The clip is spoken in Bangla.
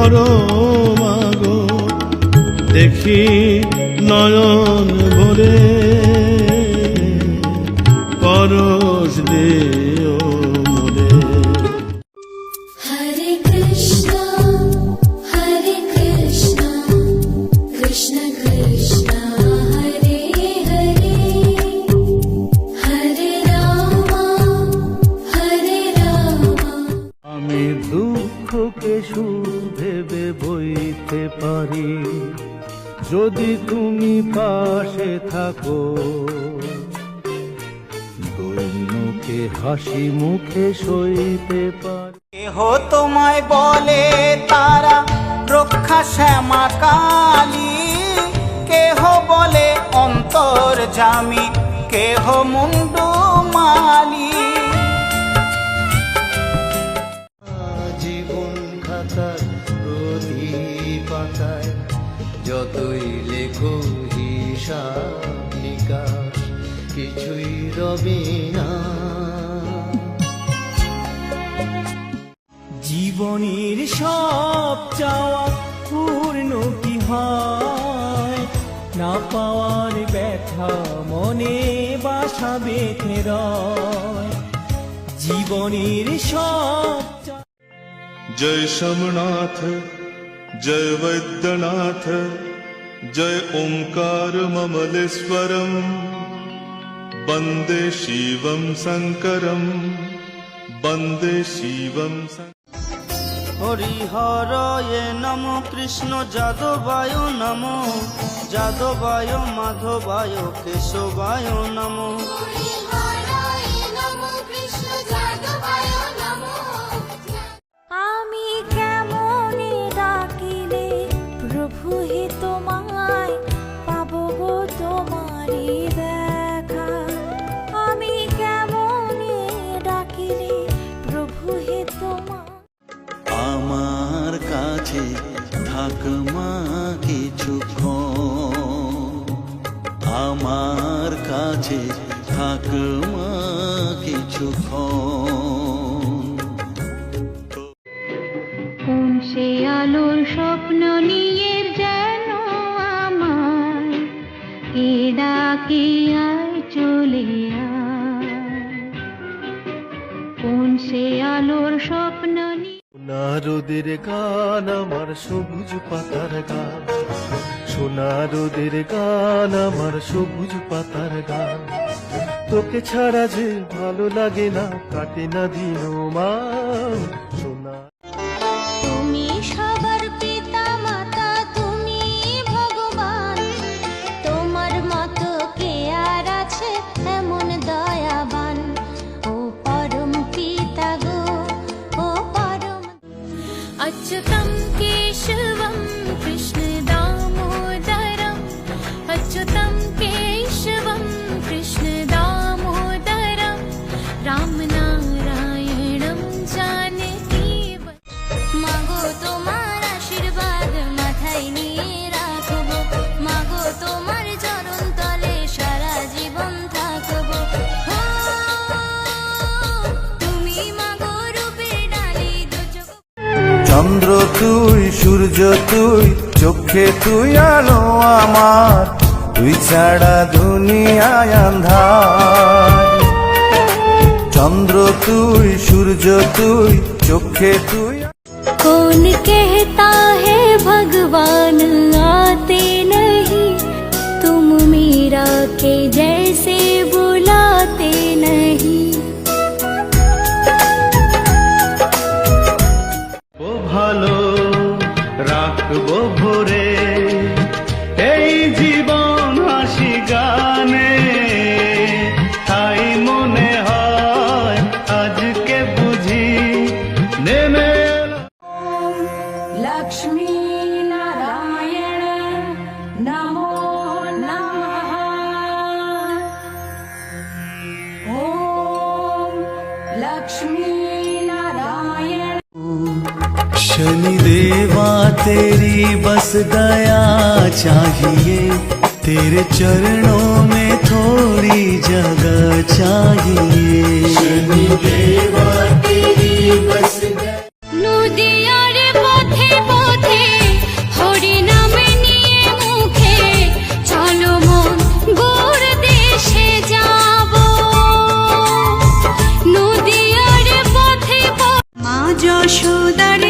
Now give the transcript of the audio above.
করো মাগো, দেখি নয়ন ভরে পরশ দিও মোরে। হরে কৃষ্ণ কৃষ্ণ কৃষ্ণ হরে হরে, হরে রাম আমি দুঃখকে সুখ ভেবে বইতে পারি, যদি তুমি পাশে থাকো। দৈন্যকে হাসি মুখে সইতে পারি। কেহ তোমায় বলে তারা রক্ষা শ্যামা কালী, কেহ বলে অন্তর্যামী, কেহ মুন্ডু মালি। জীবন খাতার প্রতি পাতায় যতই লেখো হিসাব নিকাশ, কিছুই রবে না। জীবনের সব চাওয়া পূর্ণ কি হয়, না পাওয়ার ব্যথা মনে বাসা বেঁধে রয়। জীবনের সব जय शमनाथ जय वैद्यनाथ, जय ओंकार ममलेश्वरम, वंदे शिवम शंकरम, वंदे शिवम। হরিহরয়ে নম, কৃষ্ণ যাদবায় নম, যাদবায় মাধবায় কেশবায় নম। আমি কেমনে ডাকিলে প্রভু হে তোমায় পাবো গো তোমারি দেখা। আমি কেমনে ডাকিলে প্রভু হে তোমায়। আমার কাছে থাক মা কিছুক্ষণ, আমার কাছে থাক মা কিছুক্ষণ। কোন সে আলোর স্বপ্ন নিয়ে যেন আমার কে ডাকে আয় চলে আয়। কোন সে আলোর স্বপ্ন নিয়ে। সোনা রোদের গান আমার সবুজ পাতার গান, সোনা রোদের গান আমার সবুজ পাতার গান। তোকে ছাড়া যে ভালো লাগে না, কাটে না দিন মা সোনা। তুমি সবার পিতা মাতা, তুমি ভগবান, তোমার মতো কে আর আছে এমন দয়াবান। ও পরম পিতা গো, ও পরম। অচ্যুতম কেশবম কৃষ্ণ দামোদরম, অচ্যুতম কেশবম কৃষ্ণ দামোদরম, রাম নারায়ণম জানকী। মাগো তোমার আশীর্বাদ মাথায় নিয়ে রাখবো, মাগো তোমার চরণ তলে সারা জীবন থাকবো। তুমি মাগো রূপের ডালি দুচোখ। চন্দ্র তুই, সূর্য তুই, চোখে তুই আলো আমার, তুই ছাড়া দুনিয়ায় আন্ধার। চন্দ্র তুই, সূর্য তুই, চোখে তুই। कौन कहता है भगवान आते नहीं, तुम मीरा के जैसे बुलाते नहीं। ও ভালো রাখবো ভরে এই জীবন হাসি গানে, তাই মনে হয় আজকে বুঝি নেমে লক্ষ্মী নারায়ণ নমো নমঃ। ওম লক্ষ্মী নারায়ণ। शनि देवा तेरी बस दया चाहिए, तेरे चरणों में थोड़ी जगह चाहिए। शनि देवा तेरी बस নদিয়ার পথে পথে যশোদার